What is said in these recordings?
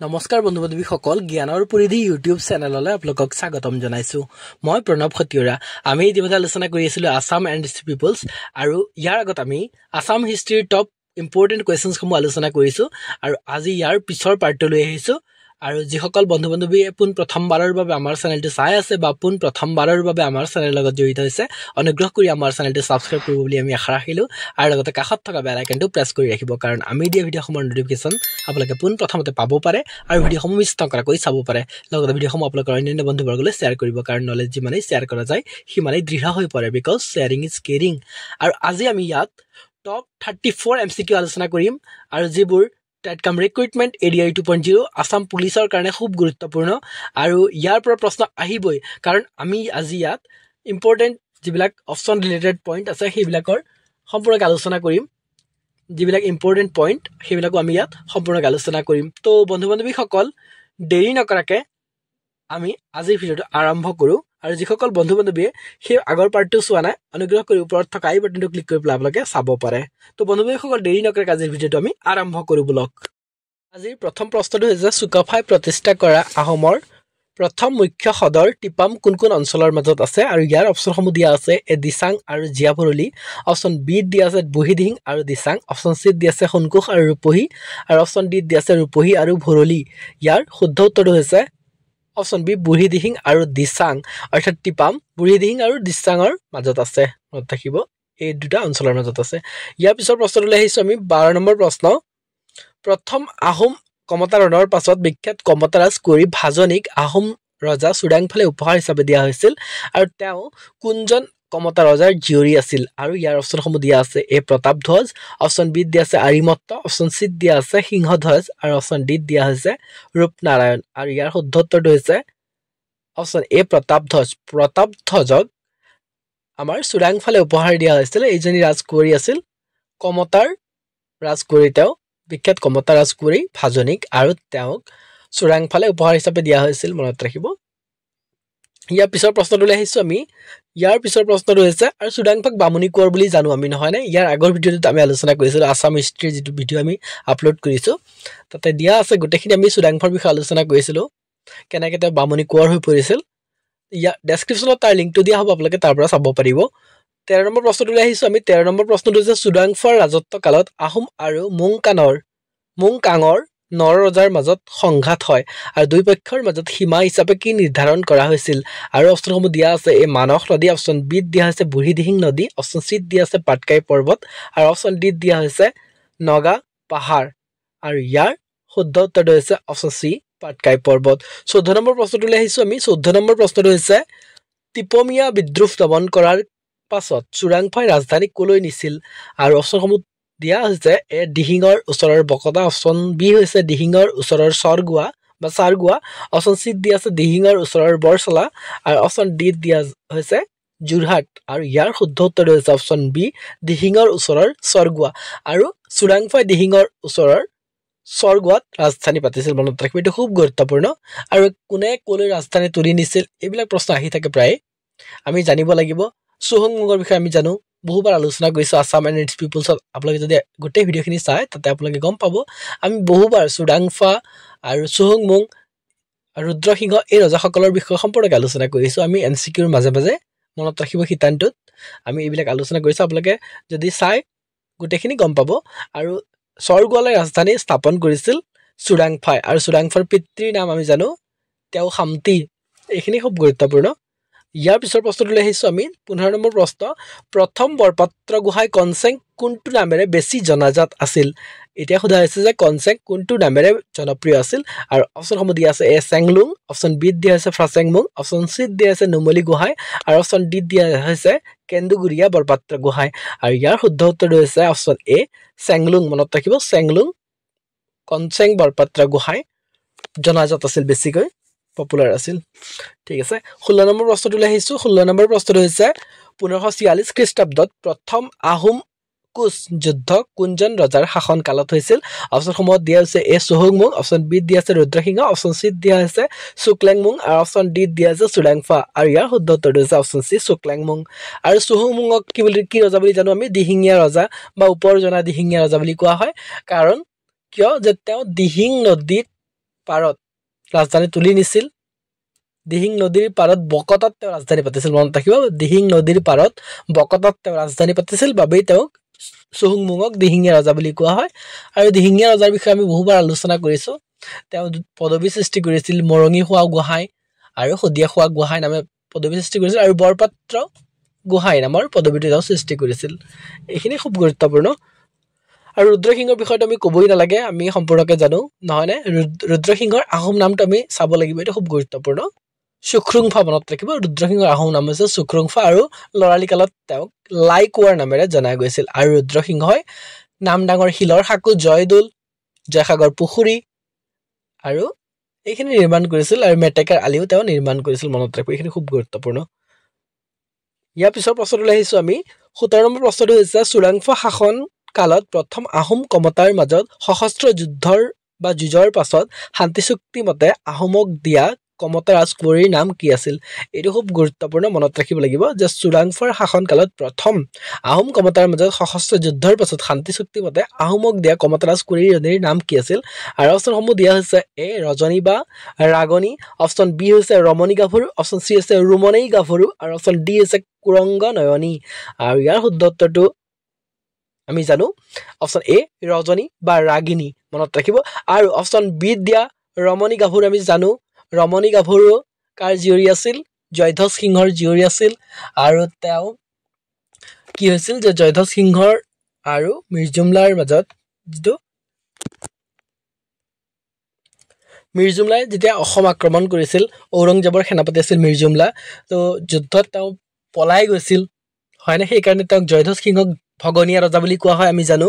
নমস্কাৰ বন্ধু বান্ধৱীসকল জ্ঞানৰ পৰিধি ইউটিউব চেনেললৈ আপোনালোকক স্বাগতম জনাইছো মই প্ৰণৱ খতিয়ৰা আমি ইতিমধ্যে আলোচনা কৰি আছিলো আসাম এণ্ড ইটছ পিপলছ আৰু ইয়াৰ আগত আমি আসাম হিষ্ট্ৰীৰ টপ ইম্পৰ্টেণ্ট কুৱেশ্যনছ সমূহ আলোচনা কৰিছো আৰু আজি ইয়াৰ পিছৰ পাৰ্টটো লৈ আহিছো আৰু যিসকল বন্ধু বান্ধৱীয়ে পোন প্ৰথমবাৰৰ বাবে আমাৰ চেনেলটো চাই আছে বা পোন প্ৰথমবাৰৰ বাবে আমাৰ চেনেলৰ লগত জড়িত হৈছে অনুগ্ৰহ কৰি আমাৰ চেনেলটো সাবস্ক্ৰাইব কৰিব বুলি আমি আশা ৰাখিলো আৰু লগতে কাষত থকা বেল আইকনটো প্ৰেছ কৰি ৰাখিব কাৰণ আমি দিয়া ভিডিঅ'সমূহৰ নটিফিকেশ্যন আপোনালোকে পোন প্ৰথমতে পাব পাৰে আৰু ভিডিঅ'সমূহ মিছ নকৰাকৈ চাব পাৰে লগতে ভিডিঅ'সমূহ আপোনালোকৰ অন্যান্য বন্ধুবৰ্গলৈ শ্বেয়াৰ কৰিব কাৰণ নলেজ যিমানেই শ্বেয়াৰ কৰা যায় সিমানেই দৃঢ় হৈ পৰে বিকজ শ্বেয়াৰিং ইজ কেয়াৰিং আৰু আজি আমি ইয়াত টপ 34 MCQ আলোচনা কৰিম আৰু যিবোৰ টেটকাম ৰিক্ৰুইটমেণ্ট এডিআই 2.0 আসাম পুলিচৰ কাৰণে খুব গুৰুত্বপূৰ্ণ আৰু ইয়াৰ পৰা প্ৰশ্ন আহিবই কাৰণ আমি আজি ইয়াত ইম্পৰ্টেণ্ট যিবিলাক অপশ্যন ৰিলেটেড পইণ্ট আছে সেইবিলাকৰ সম্পূৰ্ণকৈ আলোচনা কৰিম যিবিলাক ইম্পৰ্টেণ্ট পইণ্ট সেইবিলাকো আমি ইয়াত সম্পূৰ্ণকৈ আলোচনা কৰিম তো বন্ধু বান্ধৱীসকল দেৰি নকৰাকৈ আমি আজিৰ ভিডিঅ'টো আৰম্ভ কৰোঁ আৰু যিসকল বন্ধু বান্ধৱীয়ে সেই আগৰ পাৰ্টটো চোৱা নাই অনুগ্ৰহ কৰি ওপৰত থকা আই বাটনটো ক্লিক কৰি পেলাই আপোনালোকে চাব পাৰে তো বন্ধু বান্ধৱীসকল দেৰি নকৰাকৈ আজিৰ ভিডিঅ'টো আমি আৰম্ভ কৰোঁ বলক আজিৰ প্ৰথম প্ৰশ্নটো হৈছে চুকাফাই প্ৰতিষ্ঠা কৰা আহোমৰ প্ৰথম মুখ্য সদৰ টিপাম কোন কোন অঞ্চলৰ মাজত আছে আৰু ইয়াৰ অপশ্যনসমূহ দিয়া আছে এ দিচাং আৰু জিয়া ভৰলী অপশ্যন বি দিয়া আছে বুঢ়ীদিহিং আৰু দিচাং অপশ্যন চি দিয়া আছে সোণকোষ আৰু ৰূপহী আৰু অপশ্যন ডি দিয়া আছে ৰূপহী আৰু ভৰলী ইয়াৰ শুদ্ধ উত্তৰটো হৈছে অপশ্যন বি বুঢ়ীদিহিং আৰু দিচাং অৰ্থাৎ টিপাম বুঢ়ীদিহিং আৰু দিচাঙৰ মাজত আছে মনত ৰাখিব এই দুটা অঞ্চলৰ মাজত আছে ইয়াৰ পিছৰ প্ৰশ্নটোলৈ আহিছোঁ আমি 12 নম্বৰ প্ৰশ্ন প্ৰথম আহোম কমতাৰণৰ পাছত বিখ্যাত কমতাৰাজ কৰি ভাজনিক আহোম ৰজা চুডাংফালে উপহাৰ হিচাপে দিয়া হৈছিল আৰু তেওঁ কোনজন কমতা ৰজাৰ জীয়ৰী আছিল আৰু ইয়াৰ অপশ্যনসমূহ দিয়া আছে এ প্ৰতাপধ্বজ অপশ্যন বি দিয়া আছে আৰিমত্ত অপশ্যন চি দিয়া আছে সিংহধ্বজ আৰু অপশ্যন ডি দিয়া হৈছে ৰূপনাৰায়ণ আৰু ইয়াৰ শুদ্ধ উত্তৰটো হৈছে অপশ্যন এ প্ৰতাপধ্বজক আমাৰ চুডাংফালে উপহাৰ দিয়া হৈছিল এইজনী ৰাজকুঁৱৰী আছিল কমতাৰ ৰাজকুঁৱৰী তেওঁ বিখ্যাত কমতা ৰাজকুঁৱৰী ভাজনিক আৰু তেওঁক চুডাংফালে উপহাৰ হিচাপে দিয়া হৈছিল মনত ৰাখিব ইয়াৰ পিছৰ প্ৰশ্নটোলৈ আহিছোঁ আমি ইয়াৰ পিছৰ প্ৰশ্নটো হৈছে আৰু চুডাংফাক বামুণী কোঁৱৰ বুলি জানো আমি নহয়নে ইয়াৰ আগৰ ভিডিঅ'টোত আমি আলোচনা কৰিছিলোঁ আসাম হিষ্ট্ৰীৰ যিটো ভিডিঅ' আমি আপলোড কৰিছোঁ তাতে দিয়া আছে গোটেইখিনি আমি চুডাংফাৰ বিষয়ে আলোচনা কৰিছিলোঁ কেনেকৈ তেওঁ বামুণী কোঁৱৰ হৈ পৰিছিল ইয়াৰ ডেছক্ৰিপশ্যনত তাৰ লিংকটো দিয়া হ'ব আপোনালোকে তাৰ পৰা চাব পাৰিব 13 নম্বৰ প্ৰশ্নটোলৈ আহিছোঁ আমি 13 নম্বৰ প্ৰশ্নটো হৈছে চুডাংফাৰ ৰাজত্ব কালত আহোম আৰু মুংকাঙৰ নৰ ৰজাৰ মাজত সংঘাত হয় আৰু দুই পক্ষৰ মাজত সীমা হিচাপে কি নিৰ্ধাৰণ কৰা হৈছিল আৰু অপশ্যনসমূহ দিয়া আছে এই মানস নদী অপশ্যন বি দিয়া হৈছে বুঢ়ীদিহিং নদী অপশ্যন চি দিয়া আছে পাটকাই পৰ্বত আৰু অপশ্যন ডি দিয়া হৈছে নগা পাহাৰ আৰু ইয়াৰ শুদ্ধ উত্তৰটো হৈছে অপশ্যন চি পাটকাই পৰ্বত 14 নম্বৰ প্ৰশ্নটোলৈ আহিছোঁ আমি 14 নম্বৰ প্ৰশ্নটো হৈছে টিপমীয়া বিদ্ৰোহ দমন কৰাৰ পাছত চুডাংফাই ৰাজধানী কলৈ নিছিল আৰু অপশ্যনসমূহ দিয়া হৈছে এ দিহিঙৰ ওচৰৰ বকতা অপশ্যন বি হৈছে দিহিঙৰ ওচৰৰ চাৰগোৱা অপশ্যন চি দিয়া আছে দিহিঙৰ ওচৰৰ বৰচলা আৰু অপশ্যন ডি দিয়া হৈছে যোৰহাট আৰু ইয়াৰ শুদ্ধ উত্তৰ হৈছে অপশ্যন বি দিহিঙৰ ওচৰৰ চৰগোৱা আৰু চুডাংফাই দিহিঙৰ ওচৰৰ চৰগোৱাত ৰাজধানী পাতিছিল মনত ৰাখিব এইটো খুব গুৰুত্বপূৰ্ণ আৰু কোনে কলৈ ৰাজধানী তুলি নিছিল এইবিলাক প্ৰশ্ন আহি থাকে প্ৰায় আমি জানিব লাগিব চুহুংমুঙৰ বিষয়ে আমি জানো বহুবাৰ আলোচনা কৰিছোঁ আসাম এণ্ড ইটছ পিপলছত আপোনালোকে যদি গোটেই ভিডিঅ'খিনি চায় তাতে আপোনালোকে গম পাব আমি বহুবাৰ চুডাংফা আৰু চুহুংমুং ৰুদ্ৰসিংহ এই ৰজাসকলৰ বিষয়ে সম্পৰ্কে আলোচনা কৰিছোঁ আমি MCQৰ মাজে মাজে মনত ৰাখিব শিতানটোত আমি এইবিলাক আলোচনা কৰিছোঁ আপোনালোকে যদি চাই গোটেইখিনি গম পাব আৰু চৰগোৱালৈ ৰাজধানী স্থাপন কৰিছিল চুডাংফাই আৰু চুডাংফাৰ পিতৃৰ নাম আমি জানো তেওঁ খামতি এইখিনি খুব গুৰুত্বপূৰ্ণ ইয়াৰ পিছৰ প্ৰশ্নটোলৈ আহিছোঁ আমি 15 নম্বৰ প্ৰশ্ন প্ৰথম বৰপাত্ৰ গোহাঁই কনচেং কোনটো নামেৰে বেছি জনাজাত আছিল এতিয়া সোধা হৈছে যে কনচেং কোনটো নামেৰে জনপ্ৰিয় আছিল আৰু অপশ্যনসমূহ দিয়া আছে এ চেংলুং অপশ্যন বি দিয়া হৈছে ফ্ৰাচেংমুং অপশ্যন চি দিয়া আছে নুমলী গোহাঁই আৰু অপশ্যন ডি দিয়া হৈছে কেন্দুগুৰিয়া বৰপাত্ৰ গোহাঁই আৰু ইয়াৰ শুদ্ধ উত্তৰটো হৈছে অপশ্যন এ চেংলুং মনত ৰাখিব চেংলুং কনচেং বৰপাত্ৰ গোহাঁই জনাজাত আছিল বেছিকৈ পপুলাৰ আছিল ঠিক আছে 16 নম্বৰ প্ৰশ্নটোলৈ আহিছোঁ 16 নম্বৰ প্ৰশ্নটো হৈছে 1546 খ্ৰীষ্টাব্দত প্ৰথম আহোম কুচ যুদ্ধ কোনজন ৰজাৰ শাসন কালত হৈছিল অপশ্যনসমূহ দিয়া হৈছে এ চুহুংমুং অপশ্যন বি দিয়া আছে ৰুদ্ৰসিংহ অপশ্যন চি দিয়া হৈছে চুকলেংমুং আৰু অপশ্যন ডি দিয়া আছে চুডাংফা আৰু ইয়াৰ শুদ্ধ উত্তৰটো হৈছে অপশ্যন চি চুকলেংমুং আৰু চুহুংমুঙক কি ৰজা বুলি জানো আমি দিহিঙীয়া ৰজা বা ওপৰ জনা দিহিঙীয়া ৰজা বুলি কোৱা হয় কাৰণ কিয় যে তেওঁ দিহিং নদীত পাৰত ৰাজধানী তুলি নিছিল দিহিং নদীৰ পাৰত বকতাত তেওঁ ৰাজধানী পাতিছিল মনত ৰাখিব দিহিং নদীৰ পাৰত বকতাত তেওঁ ৰাজধানী পাতিছিল বাবেই তেওঁক চুহুংমুঙক দিহিঙীয়া ৰজা বুলি কোৱা হয় আৰু দিহিঙীয়া ৰজাৰ বিষয়ে আমি বহুবাৰ আলোচনা কৰিছো তেওঁ পদবী সৃষ্টি কৰিছিল মৰঙী খোৱা গোহাঁই আৰু সদিয়া খোৱা গোহাঁই নামে পদবী সৃষ্টি কৰিছিল আৰু বৰপাত্ৰ গোহাঁই নামৰ পদবীটো তেওঁ সৃষ্টি কৰিছিল এইখিনি খুব গুৰুত্বপূৰ্ণ আৰু ৰুদ্ৰসিংহৰ বিষয়টো আমি ক'বই নালাগে আমি সম্পূৰ্ণকৈ জানো নহয়নে ৰুদ্ৰসিংহৰ আহোম নামটো আমি চাব লাগিব এইটো খুব গুৰুত্বপূৰ্ণ সুখ্ৰুংফা মনত ৰাখিব ৰুদ্ৰসিংহৰ আহোম নাম হৈছে সুখ্ৰুংফা আৰু লৰালি কালত তেওঁক লাই কোৱাৰ নামেৰে জনা গৈছিল আৰু ৰুদ্ৰসিংহই নাম ডাঙৰ শিলৰ সাঁকো জয়দৌল জয়সাগৰ পুখুৰী আৰু এইখিনি নিৰ্মাণ কৰিছিল আৰু মেটেকাৰ আলিও তেওঁ নিৰ্মাণ কৰিছিল মনত ৰাখিব এইখিনি খুব গুৰুত্বপূৰ্ণ ইয়াৰ পিছৰ প্ৰশ্নটোলৈ আহিছো আমি 17 নম্বৰ প্ৰশ্নটো হৈছে চুৰাংফা শাসন কালত প্ৰথম আহোম কমতাৰ মাজত সশস্ত্ৰ যুঁজৰ পাছত শান্তি চুক্তি মতে আহোমক দিয়া কমতা ৰাজকুঁৱৰীৰ নাম কি আছিল এইটো খুব গুৰুত্বপূৰ্ণ মনত ৰাখিব লাগিব যে চুৰাংফাৰ শাসন কালত প্ৰথম আহোম কমতাৰ মাজত সশস্ত্ৰ যুদ্ধৰ পাছত শান্তি চুক্তি মতে আহোমক দিয়া কমতা ৰাজকুঁৱৰীৰ নাম কি আছিল আৰু অপচনসমূহ দিয়া হৈছে এ ৰজনী বা ৰাগনী অপচন বি হৈছে ৰমণী গাভৰু অপচন চি হৈছে ৰুমনেই গাভৰু আৰু অপচন ডি হৈছে কুৰংগ নয়নী আৰু ইয়াৰ শুদ্ধ উত্তৰটো আমি জানো অপচন এ ৰজনী বা ৰাগিনী মনত ৰাখিব আৰু অপচন বি দিয়া ৰমণী গাভৰু আমি জানো ৰমণী গাভৰু কাৰ জীয়ৰী আছিল জয়ধ্বজ সিংহৰ জীয়ৰী আছিল আৰু তেওঁ কি হৈছিল যে জয়ধ্বজ সিংহৰ আৰু মিৰ্জুমলাৰ মাজত যিটো মিৰ্জুমলাই যেতিয়া অসম আক্ৰমণ কৰিছিল ঔৰংজেবৰ সেনাপতি আছিল মিৰ্জুমলা তো যুদ্ধত তেওঁ পলাই গৈছিল হয়নে সেইকাৰণে তেওঁক জয়ধ্বজ সিংহক ভগনীয়া ৰজা বুলি কোৱা হয় আমি জানো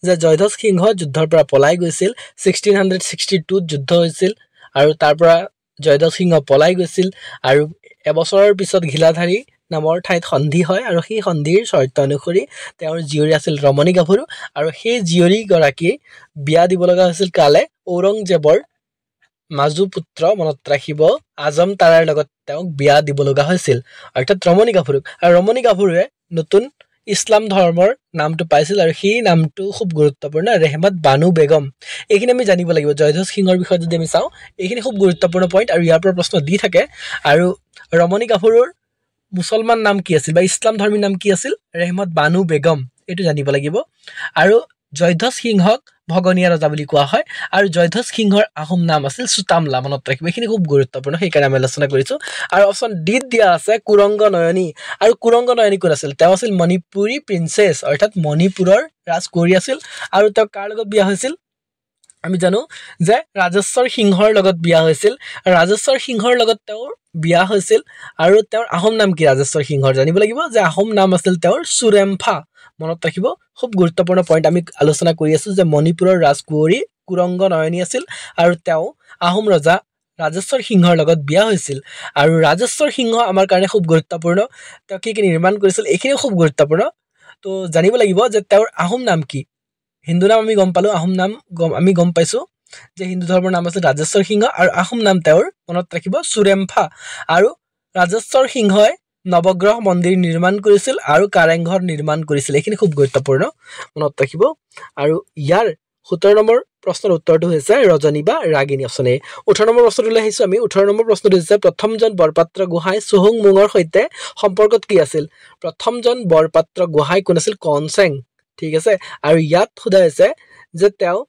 যে জয়ধ্বজ সিংহ যুদ্ধৰ পৰা পলাই গৈছিল 1662 যুদ্ধ হৈছিল আৰু তাৰ পৰা জয়ধ্বজ সিংহ পলাই গৈছিল আৰু এবছৰৰ পিছত ঘিলাধাৰী নামৰ ঠাইত সন্ধি হয় আৰু সেই সন্ধিৰ চৰ্ত অনুসৰি তেওঁৰ জীয়ৰী আছিল ৰমণী গাভৰু আৰু সেই জীয়ৰী গৰাকী বিয়া দিব লগা হৈছিল কালে ঔৰংজেবৰ মাজু পুত্ৰ মনত ৰাখিব আজম তাৰাৰ লগত তেওঁক বিয়া দিব লগা হৈছিল অৰ্থাৎ ৰমণী গাভৰুক আৰু ৰমণী গাভৰুৱে নতুন ইছলাম ধৰ্মৰ নামটো পাইছিল আৰু সেই নামটো খুব গুৰুত্বপূৰ্ণ ৰেহমত বানু বেগম এইখিনি আমি জানিব লাগিব জয়ধ্বজ সিংহৰ বিষয়ে যদি আমি চাওঁ এইখিনি খুব গুৰুত্বপূৰ্ণ পইণ্ট আৰু ইয়াৰ পৰা প্ৰশ্ন দি থাকে আৰু ৰমণী গাভৰুৰ মুছলমান নাম কি আছিল বা ইছলাম ধৰ্মীৰ নাম কি আছিল ৰেহমত বানু বেগম এইটো জানিব লাগিব আৰু জয়ধ্বজ সিংহক ভগনীয়া ৰজা বুলি কোৱা হয় আৰু জয়ধ্বজ সিংহৰ আহোম নাম আছিল সুতামলা মনত ৰাখিব এইখিনি খুব গুৰুত্বপূৰ্ণ সেইকাৰণে আমি আলোচনা কৰিছো আৰু অপচন ডি দিয়া আছে কুৰংগ নয়নী আৰু কুৰংগ নয়নী কোন আছিল তেওঁ আছিল মণিপুৰী প্ৰিন্সেছ অৰ্থাৎ মণিপুৰৰ ৰাজকুঁৱৰী আছিল আৰু তেওঁ কাৰ লগত বিয়া হৈছিল আমি জানো যে ৰাজেশ্বৰ সিংহৰ লগত বিয়া হৈছিল ৰাজেশ্বৰ সিংহৰ লগত তেওঁৰ বিয়া হৈছিল আৰু তেওঁৰ আহোম নাম কি ৰাজেশ্বৰ সিংহৰ জানিব লাগিব যে আহোম নাম আছিল তেওঁৰ চুৰেমফা মনত ৰাখিব খুব গুৰুত্বপূৰ্ণ পইণ্ট আমি আলোচনা কৰি আছো যে মণিপুৰৰ ৰাজকুঁৱৰী কুৰংগ নয়নী আছিল আৰু তেওঁ আহোম ৰজা ৰাজেশ্বৰ সিংহৰ লগত বিয়া হৈছিল আৰু ৰাজেশ্বৰ সিংহ আমাৰ কাৰণে খুব গুৰুত্বপূৰ্ণ তেওঁ কি নিৰ্মাণ কৰিছিল এইখিনি খুব গুৰুত্বপূৰ্ণ তো জানিব লাগিব যে তেওঁৰ আহোম নাম কি হিন্দু নাম আমি গম পালো আহোম নাম আমি গম পাইছো যে হিন্দু ধৰ্মৰ নাম আছিল ৰাজেশ্বৰ সিংহ আৰু আহোম নাম তেওঁৰ মনত ৰাখিব চুৰেমফা আৰু ৰাজেশ্বৰ সিংহই নৱগ্ৰহ মন্দিৰ নিৰ্মাণ কৰিছিল আৰু কাৰেংঘৰ নিৰ্মাণ কৰিছিল এইখিনি খুব গুৰুত্বপূৰ্ণ মনত ৰাখিব আৰু ইয়াৰ 17 নম্বৰ প্ৰশ্নৰ উত্তৰটো হৈছে ৰজনী বা ৰাগিনী অপচন এ 18 নম্বৰ প্ৰশ্নটোলৈ আহিছো আমি 18 নম্বৰ প্ৰশ্নটো হৈছে প্ৰথমজন বৰপাত্ৰ গোহাঁই চুহুংমুঙৰ সৈতে সম্পৰ্কত কি আছিল প্ৰথমজন বৰপাত্ৰ গোহাঁই কোন আছিল কনচেং ঠিক আছে আৰু ইয়াত সোধা হৈছে যে তেওঁ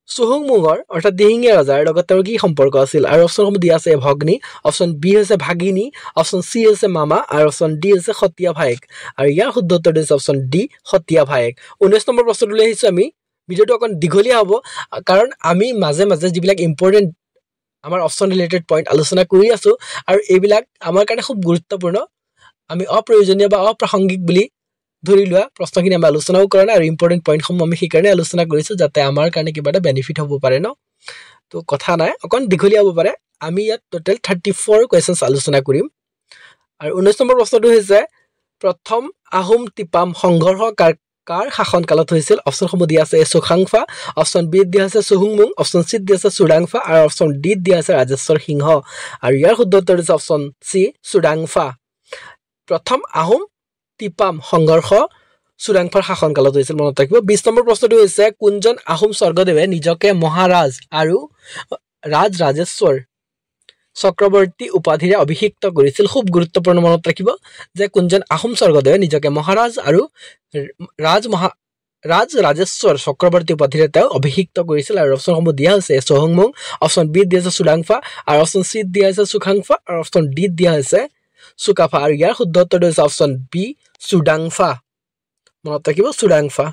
চুহুংমুঙৰ অৰ্থাৎ দিহিঙীয়া ৰজাৰ লগত তেওঁৰ কি সম্পৰ্ক আছিল আৰু অপচনসমূহ দিয়া আছে ভগ্নী অপচন বি হৈছে ভাগিনী অপচন চি হৈছে মামা আৰু অপচন ডি হৈছে সতীয়া ভায়েক আৰু ইয়াৰ শুদ্ধ উত্তৰটো হৈছে অপচন ডি সতীয়া ভায়েক 19 নম্বৰ প্ৰশ্নটোলৈ আহিছো আমি ভিডিঅ'টো অকণ দীঘলীয়া হ'ব কাৰণ আমি মাজে মাজে যিবিলাক ইম্পৰ্টেণ্ট আমাৰ অপচন ৰিলেটেড পইণ্ট আলোচনা কৰি আছো আৰু এইবিলাক আমাৰ কাৰণে খুব গুৰুত্বপূৰ্ণ আমি অপ্ৰয়োজনীয় বা অপ্ৰাসংগিক বুলি ধৰি লোৱা প্ৰশ্নখিনি আমি আলোচনাও কৰা নাই আৰু ইম্পৰ্টেণ্ট পইণ্টসমূহ আমি সেইকাৰণে আলোচনা কৰিছো যাতে আমাৰ কাৰণে কিবা এটা বেনিফিট হ'ব পাৰে ন তো কথা নাই অকণ দীঘলীয়া হ'ব পাৰে আমি ইয়াত টোটেল 34 কুৱেশ্যনছ আলোচনা কৰিম আৰু 19 নম্বৰ প্ৰশ্নটো হৈছে প্ৰথম আহোম তিপাম সংঘৰ্ষ কাৰ শাসন কালত হৈছিল অপচনসমূহ দিয়া আছে চুখাংফা অপচন বি দিয়া আছে চুহুংমুং অপচন চি দিয়া আছে চুৰাংফা আৰু অপচন ডি দিয়া আছে ৰাজেশ্বৰ সিংহ আৰু ইয়াৰ শুদ্ধ উত্তৰ হৈছে অপচন চি চুৰাংফা প্ৰথম আহোম তিপাম সংঘৰ্ষ চুৰাংফাৰ শাসন কালত হৈছিল মনত ৰাখিব 20 নম্বৰ প্ৰশ্নটো হৈছে কোনজন আহোম স্বৰ্গদেৱে নিজকে মহাৰাজ আৰু ৰাজেশ্বৰ চক্ৰৱৰ্তী উপাধিৰে অভিষিক্ত কৰিছিল খুব গুৰুত্বপূৰ্ণ মনত ৰাখিব যে কোনজন আহোম স্বৰ্গদেৱে নিজকে মহাৰাজ আৰু ৰাজেশ্বৰ চক্ৰৱৰ্তী উপাধিৰে তেওঁ অভিষিক্ত কৰিছিল আৰু অপশ্যনসমূহ দিয়া হৈছে চহুংমুং অপশ্যন বি দিয়া হৈছে চুডাংফা আৰু অপশ্যন চি দিয়া হৈছে চুখাংফা আৰু অপশ্যন ডি দিয়া হৈছে চুকাফা আৰু ইয়াৰ শুদ্ধ উত্তৰটো হৈছে অপশ্যন বি চুডাংফা মনত ৰাখিব চুডাংফা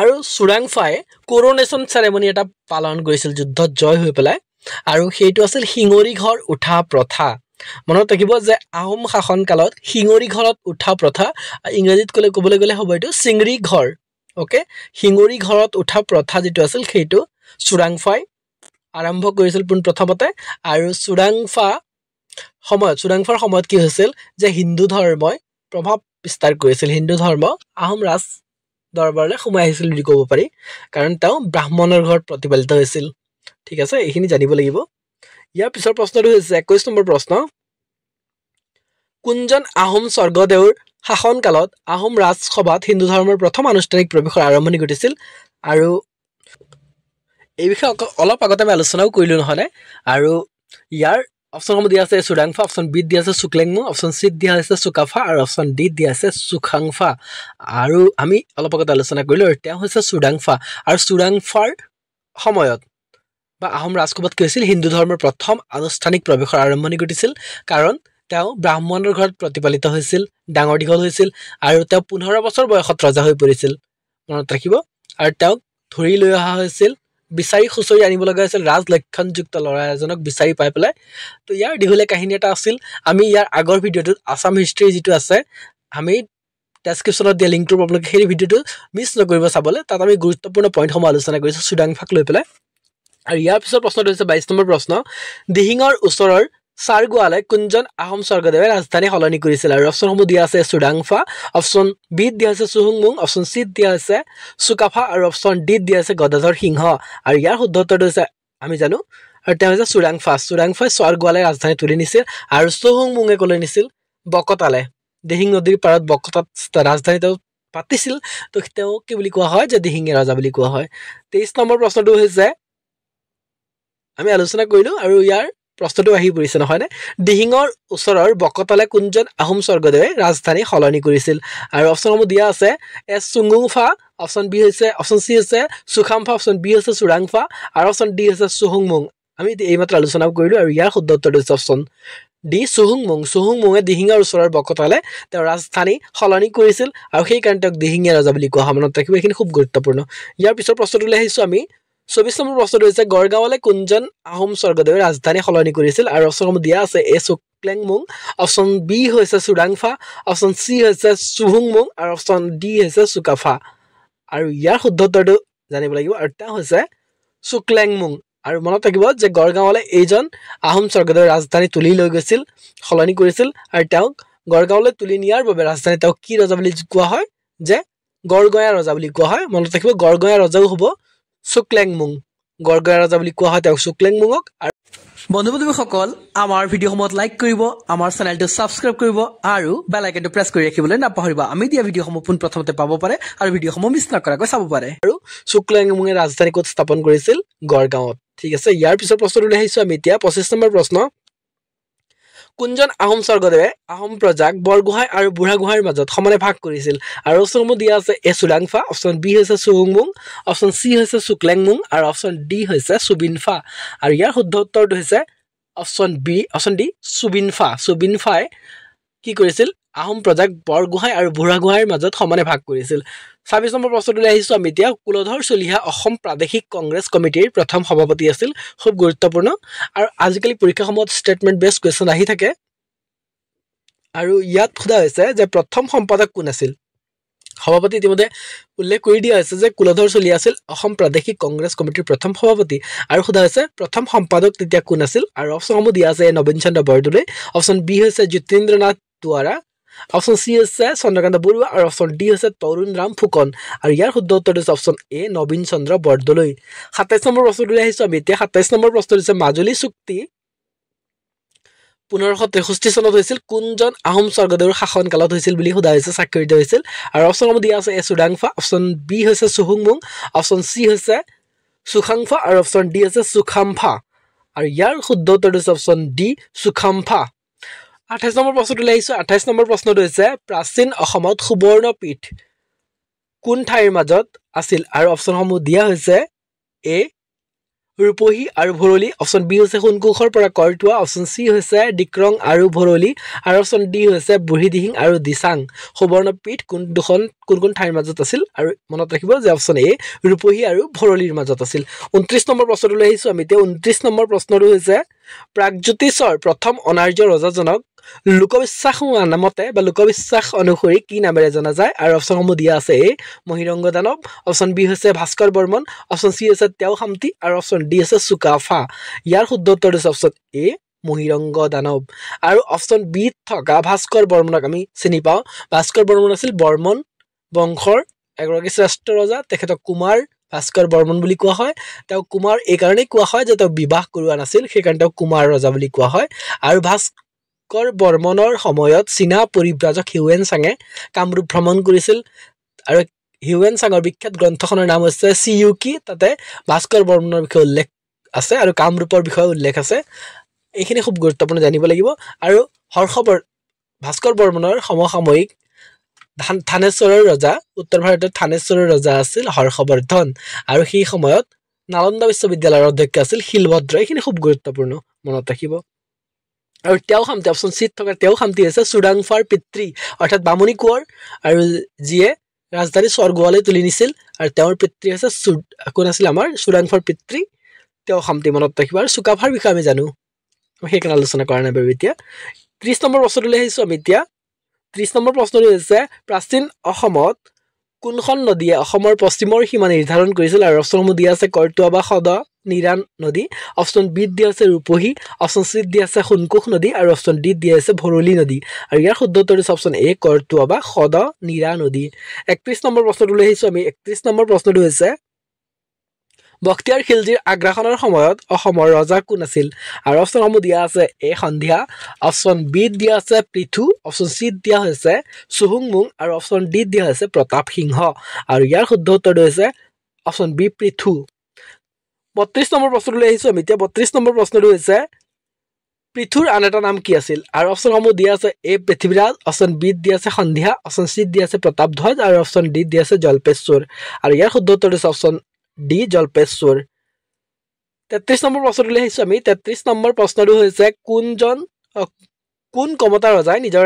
আৰু চুডাংফাই কোৰোনেশ্যন চেৰেমনি এটা পালন কৰিছিল যুদ্ধত জয় হৈ পেলাই আৰু সেইটো আছিল শিঙৰি ঘৰ উঠা প্ৰথা মনত ৰাখিব যে আহোম শাসন কালত শিঙৰি ঘৰত উঠা প্ৰথা ইংৰাজীত ক'বলৈ গ'লে হ'ব এইটো চিঙৰি ঘৰ ওকে শিঙৰি ঘৰত উঠা প্ৰথা যেটো আছিল সেইটো চুডাংফাই আৰম্ভ কৰিছিল পোন প্ৰথমতে আৰু চুডাংফাৰ সময়ত কি হৈছিল যে হিন্দু ধৰ্মই প্ৰভাৱ বিস্তাৰ কৰিছিল হিন্দু ধৰ্ম আহোম ৰাজ দৰবাৰলৈ সোমাই আহিছিল বুলি ক'ব পাৰি কাৰণ তেওঁ ব্ৰাহ্মণৰ ঘৰত প্ৰতিপালিত হৈছিল ঠিক আছে এইখিনি জানিব লাগিব ইয়াৰ পিছৰ প্ৰশ্নটো হৈছে 21 নম্বৰ প্ৰশ্ন কোনজন আহোম স্বৰ্গদেউৰ শাসন কালত আহোম ৰাজসভাত হিন্দু ধৰ্মৰ প্ৰথম আনুষ্ঠানিক প্ৰৱেশৰ আৰম্ভণি ঘটিছিল আৰু এই বিষয়ে অলপ আগতে আমি আলোচনাও কৰিলো নহলে আৰু ইয়াৰ অপশ্যনসমূহ দিয়া আছে চুডাংফা অপশ্যন বি দিয়া আছে চুকলেংমুং অপশ্যন চি দিয়া আছে চুকাফা আৰু অপশ্যন ডি দিয়া আছে চুখাংফা আৰু আমি অলপ আগতে আলোচনা কৰিলো এতিয়া হৈছে চুডাংফা আৰু চুডাংফাৰ সময়ত বা আহোম ৰাজসভাত কি হৈছিল হিন্দু ধৰ্মৰ প্ৰথম আনুষ্ঠানিক প্ৰৱেশৰ আৰম্ভণি ঘটিছিল কাৰণ তেওঁ ব্ৰাহ্মণৰ ঘৰত প্ৰতিপালিত হৈছিল ডাঙৰ দীঘল হৈছিল আৰু তেওঁ 15 বছৰ বয়সত ৰজা হৈ পৰিছিল মনত ৰাখিব আৰু তেওঁক ধৰি লৈ অহা হৈছিল বিচাৰি খুচৰি আনিব লগা হৈছিল ৰাজ লক্ষণযুক্ত ল'ৰা এজনক বিচাৰি পাই পেলাই তো ইয়াৰ দীঘলীয়া কাহিনী এটা আছিল আমি ইয়াৰ আগৰ ভিডিঅ'টোত আসাম হিষ্ট্ৰী যেটো আছে আমি ডেসক্ৰিপচনত দিয়া লিংকটো আপোনালোকে সেই ভিডিঅ'টো মিছ নকৰিব চাবলৈ তাত আমি গুৰুত্বপূৰ্ণ পইণ্টসমূহ আলোচনা কৰিছো চুডাংফাক লৈ পেলাই আৰু ইয়াৰ পিছৰ প্ৰশ্নটো হৈছে 22 নম্বৰ প্ৰশ্ন দিহিঙৰ ওচৰৰ চাৰগোৱালে কোনজন আহোম স্বৰ্গদেৱে ৰাজধানী সলনি কৰিছিল আৰু অপশ্যনসমূহ দিয়া আছে চুডাংফা অপশ্যন বি দিয়া আছে চুহুংমুং অপশ্যন চি দিয়া আছে চুকাফা আৰু অপশ্যন ডি দিয়া আছে গদাধৰ সিংহ আৰু ইয়াৰ শুদ্ধ উত্তৰটো হৈছে আমি জানো আৰু তেওঁ হৈছে চুডাংফাই চাৰগোৱালে ৰাজধানী তুলি নিছিল আৰু চুহুংমুঙে ক'লৈ নিছিল বকতালে দিহিং নদীৰ পাৰত বকতাত ৰাজধানী তেওঁ পাতিছিল তো তেওঁ কি বুলি কোৱা হয় যে দিহিঙে ৰজা বুলি কোৱা হয় 23 নম্বৰ প্ৰশ্নটো হৈছে আমি আলোচনা কৰিলো আৰু ইয়াৰ প্ৰশ্নটো আহি পৰিছে নহয় নে দিহিঙৰ ওচৰৰ বকতালে কোনজন আহোম স্বৰ্গদেৱে ৰাজধানী সলনি কৰিছিল আৰু অপশ্যনসমূহ দিয়া আছে এছ চুংগুংফা অপশ্যন বি হৈছে অপশ্যন চি হৈছে চুখামফা অপশ্যন বি হৈছে চুৰাংফা আৰু অপশ্যন ডি হৈছে চুহুংমুং আমি এইমাত্ৰ আলোচনা কৰিলো আৰু ইয়াৰ শুদ্ধ উত্তৰটো হৈছে অপশ্যন ডি চুহুংমুঙে দিহিঙৰ ওচৰৰ বকতালে তেওঁ ৰাজধানী সলনি কৰিছিল আৰু সেই কাৰণে তেওঁক দিহিঙীয়া ৰজা বুলি কোৱা হয় মনত ৰাখিব এইখিনি খুব গুৰুত্বপূৰ্ণ ইয়াৰ পিছৰ প্ৰশ্নটোলৈ আহিছো আমি 24 নম্বৰ প্ৰশ্নটো হৈছে গড়গাঁৱলে কোনজন আহোম স্বৰ্গদেৱে ৰাজধানী সলনি কৰিছিল আৰু অপশ্যনসমূহ দিয়া আছে এ চুকলেংমুং অপশ্যন বি হৈছে চুডাংফা অপশ্যন চি হৈছে চুহুংমুং আৰু অপশ্যন ডি হৈছে চুকাফা আৰু ইয়াৰ শুদ্ধ উত্তৰটো জানিব লাগিব আৰু তেওঁ হৈছে চুকলেংমুং আৰু মনত ৰাখিব যে গড়গাঁৱলে এইজন আহোম স্বৰ্গদেৱে ৰাজধানী তুলি লৈ গৈছিল সলনি কৰিছিল আৰু তেওঁক গড়গাঁৱলৈ তুলি নিয়াৰ বাবে ৰাজধানী তেওঁক কি ৰজা বুলি কোৱা হয় যে গড়গঞা ৰজা বুলি কোৱা হয় মনত ৰাখিব গড়গঞা ৰজাও হ'ব চুকলেংমুং গড়গঞা ৰজা বুলি কোৱা হয় তেওঁক চুকলেংমুঙক আৰু বন্ধু-বান্ধৱীসকল আমাৰ ভিডিঅ'সমূহত লাইক কৰিব আমাৰ চেনেলটো সাবস্ক্ৰাইব কৰিব আৰু বেল আইকনটো প্ৰেছ কৰি ৰাখিবলৈ নাপাহৰিবা আমি দিয়া ভিডিঅ'সমূহ পোন প্ৰথমতে পাব পাৰে আৰু ভিডিঅ'সমূহ মিছ নকৰাকৈ চাব পাৰে আৰু চুকলেংমুঙে ৰাজধানী ক'ত স্থাপন কৰিছিল গড়গাঁৱত ঠিক আছে ইয়াৰ পিছৰ প্ৰশ্নটো আহিছো আমি এতিয়া 25 নম্বৰ প্ৰশ্ন কোনজন আহোম স্বৰ্গদেৱে আহোম প্ৰজাক বৰগোহাঁই আৰু বুঢ়াগোহাঁইৰ মাজত সমানে ভাগ কৰিছিল আৰু অপশ্যনসমূহ দিয়া আছে এ চুডাংফা অপশ্যন বি হৈছে চুহুংমুং অপশ্যন চি হৈছে চুকলেংমুং আৰু অপশ্যন ডি হৈছে চুবিনফা আৰু ইয়াৰ শুদ্ধ উত্তৰটো হৈছে অপশ্যন ডি চুবিনফাই কি কৰিছিল আহোম প্ৰজাক বৰগোহাঁই আৰু বুঢ়াগোহাঁইৰ মাজত সমানে ভাগ কৰিছিল 26 নম্বৰ প্ৰশ্নটোলৈ আহিছো আমি এতিয়া কুলধৰ চলিহা অসম প্ৰাদেশিক কংগ্ৰেছ কমিটিৰ প্ৰথম সভাপতি আছিল খুব গুৰুত্বপূৰ্ণ আৰু আজিকালি পৰীক্ষাসমূহত ষ্টেটমেন্ট বেছ কুৱেশ্যন আহি থাকে আৰু ইয়াত সোধা হৈছে যে প্ৰথম সম্পাদক কোন আছিল সভাপতি ইতিমধ্যে উল্লেখ কৰি দিয়া হৈছে যে কুলধৰ চলিহা আছিল অসম প্ৰাদেশিক কংগ্ৰেছ কমিটিৰ প্ৰথম সভাপতি আৰু সোধা হৈছে প্ৰথম সম্পাদক তেতিয়া কোন আছিল আৰু অপশ্যনসমূহ দিয়া আছে নবীন চন্দ্ৰ বৰদলৈ অপশ্যন বি হৈছে জ্যোতিন্দ্ৰনাথ দুৱাৰা অপশ্যন চি হৈছে চন্দ্ৰকান্ত বৰুৱা আৰু অপশ্যন ডি হৈছে তৰুণ ৰাম ফুকন আৰু ইয়াৰ শুদ্ধ উত্তৰটো হৈছে option A Nabin Chandra Bordoloi 27 number প্ৰশ্নটোলৈ আহিছো আমি এতিয়া 27 নম্বৰ প্ৰশ্নটো হৈছে মাজুলী চুক্তি 1563 চনত হৈছিল কোনজন আহোম স্বৰ্গদেউৰ শাসন কালত হৈছিল বুলি সোধা হৈছে স্বাক্ষৰিত হৈছিল আৰু অপশ্যনসমূহ দিয়া আছে এ চুডাংফা অপশ্যন বি হৈছে চুহুংমুং অপশ্যন চি হৈছে সুখাংফা আৰু অপশ্যন ডি আছে সুখাম্ফা আৰু ইয়াৰ শুদ্ধ উত্তৰটো হৈছে অপশ্যন ডি সুখাম্ফা 28 নম্বৰ প্ৰশ্নটো লৈ আহিছোঁ 28 নম্বৰ প্ৰশ্নটো হৈছে প্ৰাচীন অসমত সুবৰ্ণপীঠ কোন ঠাইৰ মাজত আছিল আৰু অপশ্যনসমূহ দিয়া হৈছে এ ৰূপহী আৰু ভৰলী অপশ্যন বি হৈছে সোণকোষৰ পৰা কৰটোৱা অপশ্যন চি হৈছে ডিক্ৰং আৰু ভৰলী আৰু অপশ্যন ডি হৈছে বুঢ়ীদিহিং আৰু দিচাং সুবৰ্ণপীঠ কোন ঠাইৰ মাজত আছিল আৰু মনত ৰাখিব যে অপশ্যন এ ৰূপহী আৰু ভৰলীৰ মাজত আছিল 29 নম্বৰ প্ৰশ্নটো লৈ আহিছোঁ আমি এতিয়া 29 নম্বৰ প্ৰশ্নটো হৈছে প্ৰাগজ্যোতিষৰ প্ৰথম অনাৰ্য ৰজাজনক লোকবিশ্বাস নামতে বা লোকবিশ্বাস অনুসৰি কি নামেৰে জনা যায় আৰু অপশ্যনসমূহ দিয়া আছে এ মহিৰংগ দানৱ অপশ্যন বি হৈছে ভাস্কৰ বৰ্মন অপশ্যন চি হৈছে তেও খামতি আৰু অপশ্যন ডি হৈছে চুকাফা ইয়াৰ শুদ্ধ উত্তৰ হৈছে অপশ্যন এ মহিৰংগ দানৱ আৰু অপশ্যন বি থকা ভাস্কৰ বৰ্মনক আমি চিনি পাওঁ ভাস্কৰ বৰ্মন আছিল বৰ্মন বংশৰ এগৰাকী শ্ৰেষ্ঠ ৰজা তেখেতক কুমাৰ ভাস্কৰ বৰ্মন বুলি কোৱা হয় তেওঁ কুমাৰ এই কাৰণেই কোৱা হয় যে তেওঁ বিবাহ কৰোৱা নাছিল সেইকাৰণে তেওঁ কুমাৰ ৰজা বুলি কোৱা হয় আৰু ভাস্কৰ বৰ্মনৰ সময়ত চীনা পৰিব্ৰাজক হিউৱেন চাঙে কামৰূপ ভ্ৰমণ কৰিছিল আৰু হিউৱেন চাঙৰ বিখ্যাত গ্ৰন্থখনৰ নাম হৈছে চিইউকি তাতে ভাস্কৰ বৰ্মনৰ বিষয়ে উল্লেখ আছে আৰু কামৰূপৰ বিষয়ে উল্লেখ আছে এইখিনি খুব গুৰুত্বপূৰ্ণ জানিব লাগিব আৰু ভাস্কৰ বৰ্মনৰ সমসাময়িক থানেশ্বৰৰ ৰজা উত্তৰ ভাৰতৰ থানেশ্বৰৰ ৰজা আছিল হৰ্ষবৰ্ধন আৰু সেই সময়ত নালন্দা বিশ্ববিদ্যালয়ৰ অধ্যক্ষ আছিল শিলভদ্ৰ এইখিনি খুব গুৰুত্বপূৰ্ণ মনত ৰাখিব আৰু তেও খামতি অপশ্যন চিত থকা তেও খামতি হৈছে চুডাংফাৰ পিতৃ অৰ্থাৎ বামুণী কোঁৱৰ আৰু যিয়ে ৰাজধানী স্বৰ্গৱালৈ তুলি নিছিল আৰু তেওঁৰ পিতৃ হৈছে কোন আছিল আমাৰ চুডাংফাৰ পিতৃ তেও খামতি মনত ৰাখিব আৰু চুকাফাৰ বিষয়ে আমি জানো সেইকাৰণে আলোচনা কৰা নাই বাৰু এতিয়া 30 নম্বৰ প্ৰশ্নটো লৈ আহিছোঁ আমি এতিয়া 30 নম্বৰ প্ৰশ্নটো হৈছে প্ৰাচীন অসমত কোনখন নদীয়ে অসমৰ পশ্চিমৰ সীমা নিৰ্ধাৰণ কৰিছিল আৰু অপশ্যনসমূহ দিয়া আছে কৰটোৱা বা সদ নিৰা নদী অপশ্যন বিত দিয়া আছে ৰূপহী অপশ্যন চিত দিয়া আছে সোণকোষ নদী আৰু অপশ্যন ডিত দিয়া আছে ভৰলী নদী আৰু ইয়াৰ শুদ্ধ উত্তৰ হৈছে অপশ্যন এ কৰটোৱা বা সদ নিৰা নদী 31 নম্বৰ প্ৰশ্নটো লৈ আহিছোঁ আমি 31 নম্বৰ প্ৰশ্নটো হৈছে বখতিয়াৰ খিলজীৰ আগ্ৰাসনৰ সময়ত অসমৰ ৰজা কোন আছিল আৰু অপশ্যনসমূহ দিয়া আছে এ সন্ধিয়া অপশ্যন বিত দিয়া আছে পৃথু অপশ্যন চিত দিয়া হৈছে চুহুংমুং আৰু অপশ্যন ডিত দিয়া হৈছে প্ৰতাপ সিংহ আৰু ইয়াৰ শুদ্ধ উত্তৰটো হৈছে অপশ্যন বি পৃথু 32 নম্বৰ প্ৰশ্নটো লৈ আহিছোঁ আমি এতিয়া 32 নম্বৰ প্ৰশ্নটো হৈছে পৃথুৰ আন এটা নাম কি আছিল আৰু অপশ্যনসমূহ দিয়া আছে এ পৃথিৱীৰাজ অপশ্যন বিত দিয়া আছে সন্ধিয়া অপশ্যন চিত দিয়া আছে প্ৰতাপধ্বজ আৰু অপশ্যন ডিত দিয়া আছে জল্পেশ্বৰ আৰু ইয়াৰ শুদ্ধ উত্তৰটো হৈছে অপশ্যন ডি জল্পেশ্বৰ 33 নম্বৰ প্ৰশ্নটো লৈ আহিছোঁ আমি 33 নম্বৰ প্ৰশ্নটো হৈছে কোন কমতা ৰজাই নিজৰ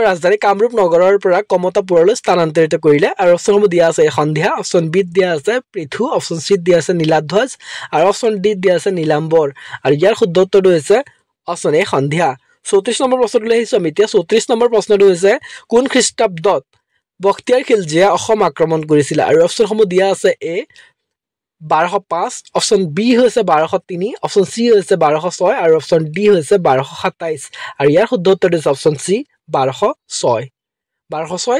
ৰাজধানী কামৰূপ নগৰৰ পৰা কমতাপুৰলৈ স্থানান্তৰিত কৰিলে আৰু অপশ্যনসমূহ দিয়া আছে সন্ধিয়া অপশ্যন বিত দিয়া আছে পৃথু অপশ্যন চিত দিয়া আছে নীলাধ্বজ আৰু অপশ্যন ডিত দিয়া আছে নীলাম্বৰ আৰু ইয়াৰ শুদ্ধ উত্তৰটো হৈছে অপশ্যন এ সন্ধিয়া 34 নম্বৰ প্ৰশ্নটো লৈ আহিছোঁ আমি এতিয়া 34 নম্বৰ প্ৰশ্নটো হৈছে কোন খ্ৰীষ্টাব্দত বখতিয়াৰ খিলজীয়ে অসম আক্ৰমণ কৰিছিল আৰু অপশ্যনসমূহ দিয়া আছে এ 1205 অপশ্যন বি হৈছে 1203 অপশ্যন চি হৈছে 1206 আৰু অপশ্যন ডি হৈছে 1227 আৰু ইয়াৰ শুদ্ধ উত্তৰটো হৈছে অপশ্যন চি 1206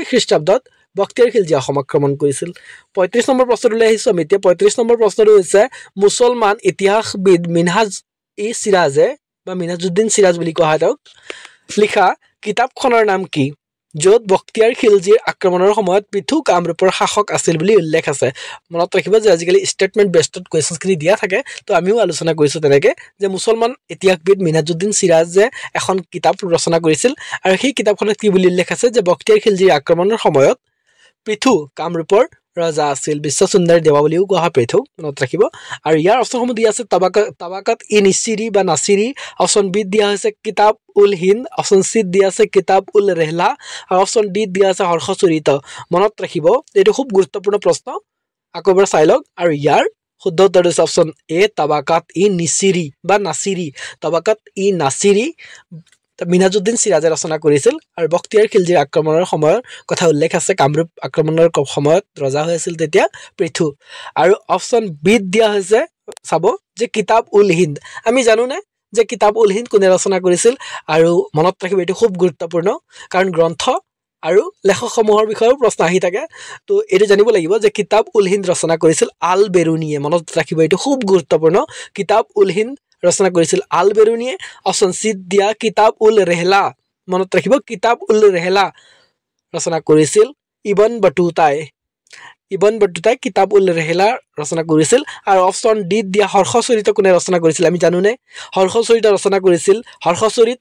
খ্ৰীষ্টাব্দত বখতিয়াৰ খিলজীয়ে অসম আক্ৰমণ কৰিছিল 35 নম্বৰ প্ৰশ্নটো লৈ আহিছোঁ আমি এতিয়া 35 নম্বৰ প্ৰশ্নটো হৈছে মুছলমান ইতিহাসবিদ মিনহাজুদ্দিন চিৰাজ বুলি কোৱা হয় তেওঁক লিখা কিতাপখনৰ নাম কি য'ত বখতিয়াৰ খিলজীৰ আক্ৰমণৰ সময়ত পৃথু কামৰূপৰ শাসক আছিল বুলি উল্লেখ আছে মনত ৰাখিব যে আজিকালি ষ্টেটমেণ্ট বেষ্টত কুৱেশ্যনছখিনি দিয়া থাকে তো আমিও আলোচনা কৰিছোঁ তেনেকৈ যে মুছলমান ইতিহাসবিদ মিনহাজুদ্দিন চিৰাজে এখন কিতাপ ৰচনা কৰিছিল আৰু সেই কিতাপখনত কি বুলি উল্লেখ আছে যে বখতিয়াৰ খিলজীৰ আক্ৰমণৰ সময়ত পৃথু কামৰূপৰ ৰজা আছিল বিশ্বসুন্দৰ দেৱা বুলিও কোৱা হয় পৃথু মনত ৰাখিব আৰু ইয়াৰ অপশ্যনসমূহ দিয়া আছে তাবাকাত ই নিচিৰি বা নাচিৰি অপশ্যন বিত দিয়া হৈছে কিতাব উল হিন্দ অপশ্যন চিত দিয়া আছে কিতাব উল ৰেহলা আৰু অপশ্যন ডিত দিয়া আছে হৰ্ষচৰিত মনত ৰাখিব এইটো খুব গুৰুত্বপূৰ্ণ প্ৰশ্ন আকৌ এবাৰ চাই লওক আৰু ইয়াৰ শুদ্ধ উত্তৰটো হৈছে অপশ্যন এ তাবাকাত ই নিচিৰি বা নাচিৰি তাবাকাত ই নাচিৰি মিনহাজুদ্দিন চিৰাজে ৰচনা কৰিছিল আৰু বখতিয়াৰ খিলজীৰ আক্ৰমণৰ সময়ৰ কথা উল্লেখ আছে কামৰূপ আক্ৰমণৰ সময়ত ৰজা হৈ আছিল তেতিয়া পৃথু আৰু অপশ্যন বিত দিয়া হৈছে চাব যে কিতাব উল হিন্দ আমি জানোনে যে কিতাব উল হিন্দ কোনে ৰচনা কৰিছিল আৰু মনত ৰাখিব এইটো খুব গুৰুত্বপূৰ্ণ কাৰণ গ্ৰন্থ আৰু লেখকসমূহৰ বিষয়েও প্ৰশ্ন আহি থাকে তো এইটো জানিব লাগিব যে কিতাব উল হিন্দ ৰচনা কৰিছিল আল বেৰুনিয়ে মনত ৰাখিব এইটো খুব গুৰুত্বপূৰ্ণ কিতাব উল হিন্দ ৰচনা কৰিছিল আল বেৰুনিয়ে অপশ্যন চিত দিয়া কিতাব উল ৰেহলা মনত ৰাখিব কিতাব উল ৰেহলা ৰচনা কৰিছিল ইবন বটুতাই ইবন বটুতাই কিতাব উল ৰেহলা ৰচনা কৰিছিল আৰু অপশ্যন ডি দিয়া হৰ্ষচৰিত কোনে ৰচনা কৰিছিল আমি জানোনে হৰ্ষচৰিত ৰচনা কৰিছিল হৰ্ষচৰিত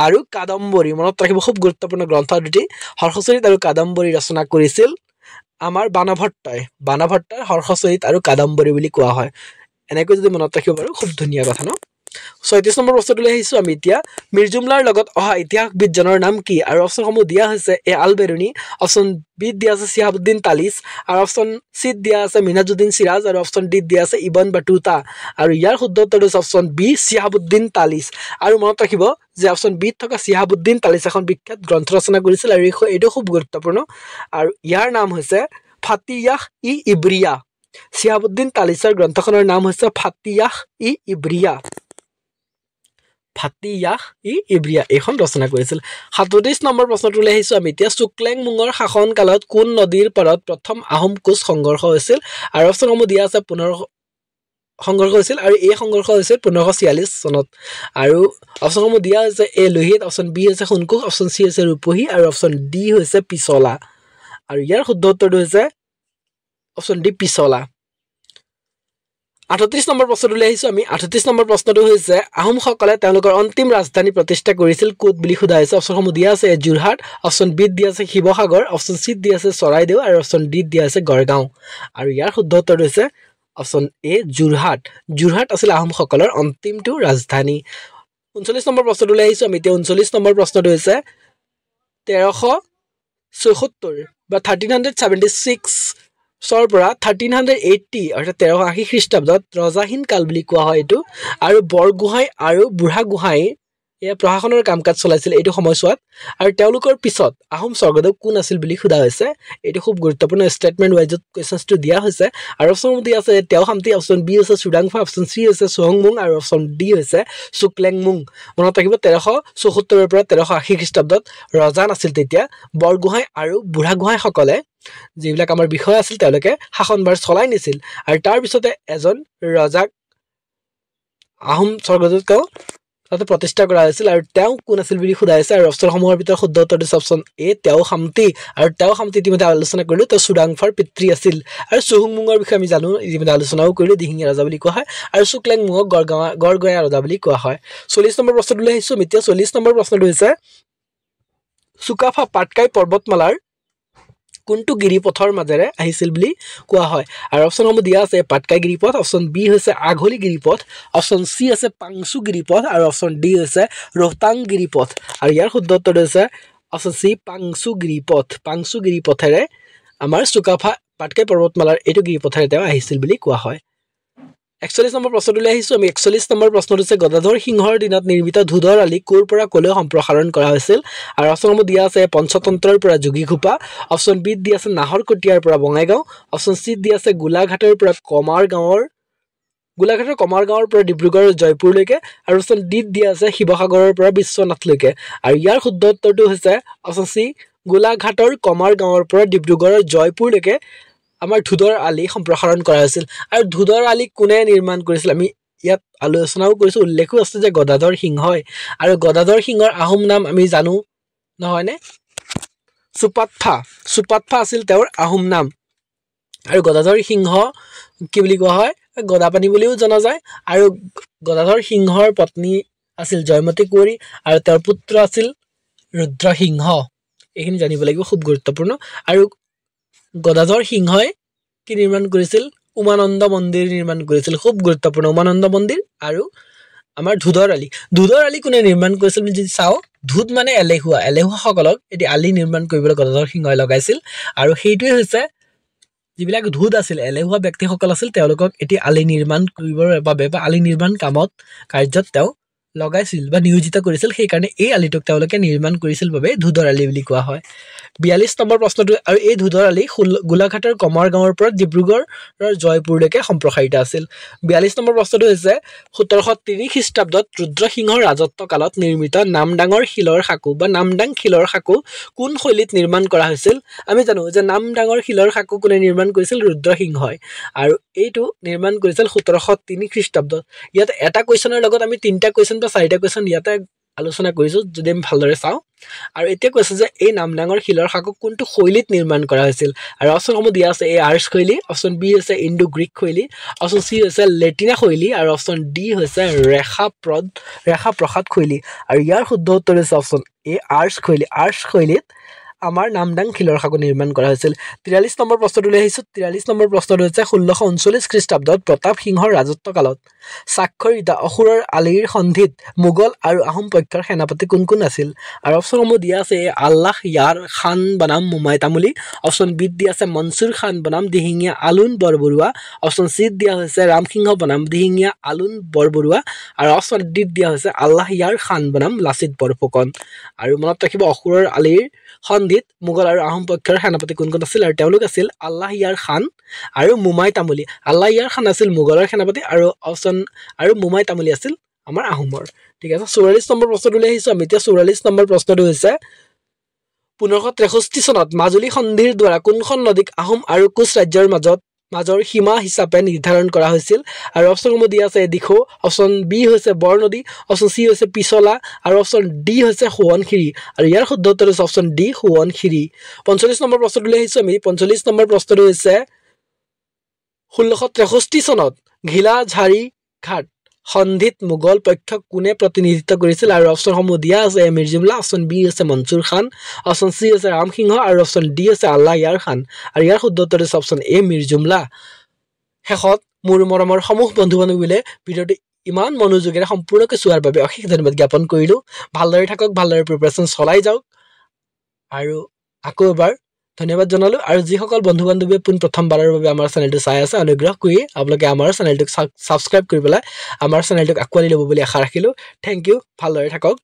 আৰু কাদম্বৰী মনত ৰাখিব খুব গুৰুত্বপূৰ্ণ গ্ৰন্থ দুটি হৰ্ষচৰিত আৰু কাদম্বৰী ৰচনা কৰিছিল আমাৰ বাণভট্টই হৰ্ষচৰিত আৰু কাদম্বৰী বুলি কোৱা হয় এনেকৈ যদি মনত ৰাখিব পাৰো খুব ধুনীয়া কথা ন ৩৬ নম্বৰ প্ৰশ্নটোলৈ আহিছো আমি এতিয়া মিৰ্জুমলাৰ লগত অহা ইতিহাসবিদজনৰ নাম কি আৰু অপশ্যনসমূহ দিয়া হৈছে এ আল বেৰুনি অপশ্যন বি দিয়া আছে চিহাবুদ্দিন তালিচ আৰু অপশ্যন চি দিয়া আছে মিনাজুদ্দিন সিৰাজ আৰু অপশ্যন ডি দিয়া আছে ইবন বাটুতা আৰু ইয়াৰ শুদ্ধ উত্তৰটো হৈছে অপশ্যন বি চিহাবুদ্দিন তালিচ আৰু মনত ৰাখিব যে অপশ্যন বিত থকা চিহাবুদ্দিন তালিচ এখন বিখ্যাত গ্ৰন্থ ৰচনা কৰিছিল আৰু এইটো খুব গুৰুত্বপূৰ্ণ আৰু ইয়াৰ নাম হৈছে ফাতিয়াহ ই ইব্ৰিয়া চিহাবুদ্দিন তালিচৰ গ্ৰন্থখনৰ নাম হৈছে ফাতিয়াহ ই ইব্ৰিয়া এইখন ৰচনা কৰিছিল ৩৭ নম্বৰ প্ৰশ্নটোলৈ আহিছো আমি এতিয়া চুকলেংমুঙৰ শাসন কালত কোন নদীৰ পাৰত প্ৰথম আহোম কোচ সংঘৰ্ষ হৈছিল আৰু অপশ্যনসমূহ দিয়া আছে 15 সংঘৰ্ষ হৈছিল আৰু এই সংঘৰ্ষ হৈছিল 1546 চনত আৰু অপশ্যনসমূহ দিয়া হৈছে এ লোহিত অপশ্যন বি হৈছে সোণকোষ অপশ্যন চি হৈছে ৰূপহী আৰু অপশ্যন ডি হৈছে পিছলা আৰু ইয়াৰ শুদ্ধ উত্তৰটো হৈছে অপশ্যন ডি পিছলা ৩৮ নম্বৰ প্ৰশ্নটোলৈ আহিছো আমি ৩৮ নম্বৰ প্ৰশ্নটো হৈছে আহোমসকলে তেওঁলোকৰ অন্তিম ৰাজধানী প্ৰতিষ্ঠা কৰিছিল ক'ত বুলি সোধা হৈছে অপশ্যনসমূহ দিয়া আছে যোৰহাট অপশ্যন বি দিয়া আছে শিৱসাগৰ অপশ্যন চি দিয়া আছে চৰাইদেউ আৰু অপশ্যন ডি দিয়া আছে গড়গাঁও আৰু ইয়াৰ শুদ্ধ উত্তৰটো হৈছে অপশ্যন এ যোৰহাট আছিল আহোমসকলৰ অন্তিমটো ৰাজধানী ৩৯ নম্বৰ প্ৰশ্নটোলৈ আহিছো আমি এতিয়া ৩৯ নম্বৰ প্ৰশ্নটো হৈছে 1374 বা 1376 চৰ পৰা 1380 অৰ্থাৎ 1380 খ্ৰীষ্টাব্দত ৰজাহীন কাল বুলি কোৱা হয় এইটো আৰু বৰগোহাঁই আৰু বুঢ়াগোহাঁই এয়া প্ৰশাসনৰ কাম কাজ চলাইছিল এইটো সময়ছোৱাত আৰু তেওঁলোকৰ পিছত আহোম স্বৰ্গদেউ কোন আছিল বুলি সোধা হৈছে এইটো খুব গুৰুত্বপূৰ্ণ ষ্টেটমেণ্ট ৱাইজত কুৱেশ্যনটো দিয়া হৈছে আৰু অপশ্যন দিয়া আছে তেওঁ খামতি অপশ্যন বি হৈছে চুডাংফা অপশ্যন চি হৈছে চুহুংমুং আৰু অপশ্যন ডি হৈছে চুকলেংমুং মনত ৰাখিব 1374 পৰা 1380 খ্ৰীষ্টাব্দত ৰজা নাছিল তেতিয়া বৰগোহাঁই আৰু বুঢ়াগোহাঁইসকলে যিবিলাক আমাৰ বিষয় আছিল তেওঁলোকে শাসনভাৰ চলাই নিছিল আৰু তাৰ পিছতে এজন ৰজাক আহোম স্বৰ্গদেউ তাতে প্ৰতিষ্ঠা কৰা হৈছিল আৰু তেওঁ কোন আছিল বুলি সোধা হৈছে আৰু অপশ্যনসমূহৰ ভিতৰত শুদ্ধ উত্তৰটো অপশ্যন এ তেওঁ খামতি আৰু তেওঁ খামতি ইতিমধ্যে আলোচনা কৰিলো তেওঁ চুডাংফাৰ পিতৃ আছিল আৰু চুহুংমুঙৰ বিষয়ে আমি জানো ইতিমধ্যে আলোচনাও কৰিলো দিহিঙীয়া ৰজা বুলি কোৱা হয় আৰু চুকলেংমুঙক গড়গঞা ৰজা বুলি কোৱা হয় ৪০ নম্বৰ প্ৰশ্নটোলৈ আহিছো এতিয়া ৪০ নম্বৰ প্ৰশ্নটো হৈছে চুকাফা পাটকাই পৰ্বতমালাৰ কোনটো গিৰিপথৰ মাজেৰে আহিছিল বুলি কোৱা হয় আৰু অপশ্যনসমূহ দিয়া আছে পাটকাই গিৰিপথ অপশ্যন বি হৈছে আঘলি গিৰিপথ অপশ্যন চি আছে পাংচু গিৰিপথ আৰু অপশ্যন ডি হৈছে ৰোহতাং গিৰিপথ আৰু ইয়াৰ শুদ্ধ উত্তৰটো হৈছে অপশ্যন চি পাংচু গিৰিপথেৰে আমাৰ চুকাফা পাটকাই পৰ্বতমালাৰ এইটো গিৰিপথেৰে তেওঁ আহিছিল বুলি কোৱা হয় ৪১ নম্বৰ প্ৰশ্নটোলৈ আহিছো আমি ৪১ নম্বৰ প্ৰশ্নটো হৈছে গদাধৰ সিংহৰ দিনত নিৰ্মিত ধুধৰ আলি ক'ৰ পৰা ক'লৈ সম্প্ৰসাৰণ কৰা হৈছিল আৰু অপশ্যনসমূহ দিয়া আছে পঞ্চতন্ত্ৰৰ পৰা যোগীঘোপা অপশ্যন বি দিয়া আছে নাহৰকটীয়াৰ পৰা বঙাইগাঁও অপশ্যন চি দিয়া আছে গোলাঘাটৰ পৰা কমাৰগাঁৱৰ পৰা ডিব্ৰুগড় জয়পুৰলৈকে আৰু অপশ্যন ডি দিয়া আছে শিৱসাগৰৰ পৰা বিশ্বনাথলৈকে আৰু ইয়াৰ শুদ্ধ উত্তৰটো হৈছে অপশ্যন চি গোলাঘাটৰ কমাৰগাঁৱৰ পৰা ডিব্ৰুগড়ৰ জয়পুৰলৈকে আমাৰ ধুধৰ আলি সম্প্ৰসাৰণ কৰা হৈছিল আৰু ধুধৰ আলি কোনে নিৰ্মাণ কৰিছিল আমি ইয়াত আলোচনাও কৰিছো উল্লেখো আছে যে গদাধৰ সিংহই আৰু গদাধৰ সিংহৰ আহোম নাম আমি জানো নহয়নে চুপাতফা আছিল তেওঁৰ আহোম নাম আৰু গদাধৰ সিংহ কি বুলি কোৱা হয় গদাপানী বুলিও জনা যায় আৰু গদাধৰ সিংহৰ পত্নী আছিল জয়মতী কুঁৱৰী আৰু তেওঁৰ পুত্ৰ আছিল ৰুদ্ৰসিংহ এইখিনি জানিব লাগিব খুব গুৰুত্বপূৰ্ণ আৰু গদাধৰ সিংহই কি নিৰ্মাণ কৰিছিল উমানন্দ মন্দিৰ নিৰ্মাণ কৰিছিল খুব গুৰুত্বপূৰ্ণ উমানন্দ মন্দিৰ আৰু আমাৰ ধুধৰ আলি কোনে নিৰ্মাণ কৰিছিল যদি চাও ধুধ মানে এলেহুৱাসকলক এটি আলি নিৰ্মাণ কৰিবলৈ গদাধৰ সিংহই লগাইছিল আৰু সেইটোৱে হৈছে যিবিলাক ধুধ আছিল এলেহুৱা ব্যক্তিসকল আছিল তেওঁলোকক এটি আলি নিৰ্মাণ কৰিবৰ বাবে বা আলি নিৰ্মাণ কাৰ্যত তেওঁ লগাইছিল বা নিয়োজিত কৰিছিল সেইকাৰণে এই আলিটোক তেওঁলোকে নিৰ্মাণ কৰিছিল বাবে ধুধৰ আলি বুলি কোৱা হয় ৪২ নম্বৰ প্ৰশ্নটো আৰু এই ধুধৰ আলি গোলাঘাটৰ কমাৰগাঁৱৰ পৰা ডিব্ৰুগড়ৰ জয়পুৰলৈকে সম্প্ৰসাৰিত আছিল ৪২ নম্বৰ প্ৰশ্নটো হৈছে ১৭৩০ খ্ৰীষ্টাব্দত ৰুদ্ৰসিংহৰ ৰাজত্ব কালত নিৰ্মিত নামদাঙৰ শিলৰ সাঁকো বা নামদাং শিলৰ সাঁকো কোন শৈলীত নিৰ্মাণ কৰা হৈছিল আমি জানো যে নামদাঙৰ শিলৰ সাঁকো কোনে নিৰ্মাণ কৰিছিল ৰুদ্ৰসিংহই আৰু এইটো নিৰ্মাণ কৰিছিল ১৭০৩ খ্ৰীষ্টাব্দত ইয়াত এটা কুৱেশ্যনৰ লগত আমি ৩টা কুৱেশ্যন বা ৪টা কুৱেশ্যন ইয়াতে আলোচনা কৰিছোঁ যদি আমি ভালদৰে চাওঁ আৰু এতিয়া কৈছে যে এই নামদাঙৰ শিলৰ শাকক কোনটো শৈলীত নিৰ্মাণ কৰা হৈছিল আৰু অপশ্যনসমূহ দিয়া আছে এ আৰ্চ শৈলী অপশ্যন বি হৈছে ইণ্ডো গ্ৰীক শৈলী অপশ্যন চি হৈছে লেটিনা শৈলী আৰু অপশ্যন ডি হৈছে ৰেখা প্ৰসাদ শৈলী আৰু ইয়াৰ শুদ্ধ উত্তৰ হৈছে অপশ্যন এ আৰ্চ শৈলীত আমাৰ নামদাং শিলৰ শাকো নিৰ্মাণ কৰা হৈছিল 43 নম্বৰ প্ৰশ্নটোলৈ আহিছোঁ 43 নম্বৰ প্ৰশ্নটো হৈছে 1639 খ্ৰীষ্টাব্দত প্ৰতাপ সিংহৰ ৰাজত্বকালত স্বাক্ষৰিত অসুৰৰ আলিৰ সন্ধিত মোগল আৰু আহোম পক্ষৰ সেনাপতি কোন কোন আছিল আৰু অপশ্যনসমূহ দিয়া আছে আল্লাহ ইয়াৰ খান বনাম মোমাই তামুলী অপশ্যন বিত দিয়া আছে মনচুৰ খান বনাম দিহিঙীয়া আলুন বৰবৰুৱা অপশ্যন চিত দিয়া হৈছে ৰামসিংহ বনাম দিহিঙীয়া আলুন বৰবৰুৱা আৰু অপশ্যন ডিত দিয়া হৈছে আল্লাহ ইয়াৰ খান বনাম লাচিত বৰফুকন আৰু মনত ৰাখিব অসুৰৰ আলিৰ সন্ধিত মোগল আৰু আহোম পক্ষৰ সেনাপতি কোন কোন আছিল আৰু তেওঁলোক আছিল আল্লাহ ইয়াৰ খান আৰু মোমাই তামুলী আল্লাহ ইয়াৰ খান আছিল মোগলৰ সেনাপতি আৰু অপশ্যন আৰু মোমাই তামুলী আছিল আমাৰ আহোমৰ ঠিক আছে 44 নম্বৰ প্ৰশ্নটোলৈ আহিছোঁ আমি এতিয়া 44 নম্বৰ প্ৰশ্নটো হৈছে 1563 চনত মাজুলী সন্ধিৰ দ্বাৰা কোনখন নদীক আহোম আৰু কোচ ৰাজ্যৰ মাজৰ সীমা হিচাপে নিৰ্ধাৰণ কৰা হৈছিল আৰু অপশ্যনসমূহ দিয়া আছে দিখৌ অপশ্যন বি হৈছে বৰনদী অপশ্যন চি হৈছে পিছলা আৰু অপশ্যন ডি হৈছে সোৱণশিৰি আৰু ইয়াৰ শুদ্ধ উত্তৰ হৈছে অপশ্যন ডি সোৱণশিৰি 45 নম্বৰ প্ৰশ্নটোলৈ আহিছোঁ আমি 45 নম্বৰ প্ৰশ্নটো হৈছে 1663 চনত ঘিলাঝাৰি ঘাট সন্ধিত মোগল পক্ষক কোনে প্ৰতিনিধিত্ব কৰিছিল আৰু অপশ্যনসমূহ দিয়া আছে এ মিৰ জুমলা অপশ্যন বি হৈছে মনচুৰ খান অপশ্যন চি হৈছে ৰামসিংহ আৰু অপশ্যন ডি হৈছে আল্লাহ ইয়াৰ খান আৰু ইয়াৰ শুদ্ধ উত্তৰ হৈছে অপশ্যন এ মিৰ জুমলা শেষত মোৰ মৰমৰ সমূহ বন্ধু বান্ধৱীলে ভিডিঅ'টো ইমান মনোযোগেৰে সম্পূৰ্ণকৈ চোৱাৰ বাবে অশেষ ধন্যবাদ জ্ঞাপন কৰিলোঁ ভালদৰে থাকক ভালদৰে প্ৰিপাৰেশ্যন চলাই যাওক আৰু আকৌ এবাৰ ধন্যবাদ জনালোঁ আৰু যিসকল বন্ধু বান্ধৱীয়ে প্ৰথমবাৰৰ বাবে আমাৰ চেনেলটো চাই আছে অনুগ্ৰহ কৰি আপোনালোকে আমাৰ চেনেলটোক ছাবস্ক্ৰাইব কৰি পেলাই আমাৰ চেনেলটোক আঁকোৱালি ল'ব বুলি আশা ৰাখিলোঁ থেংক ইউ ভালদৰে থাকক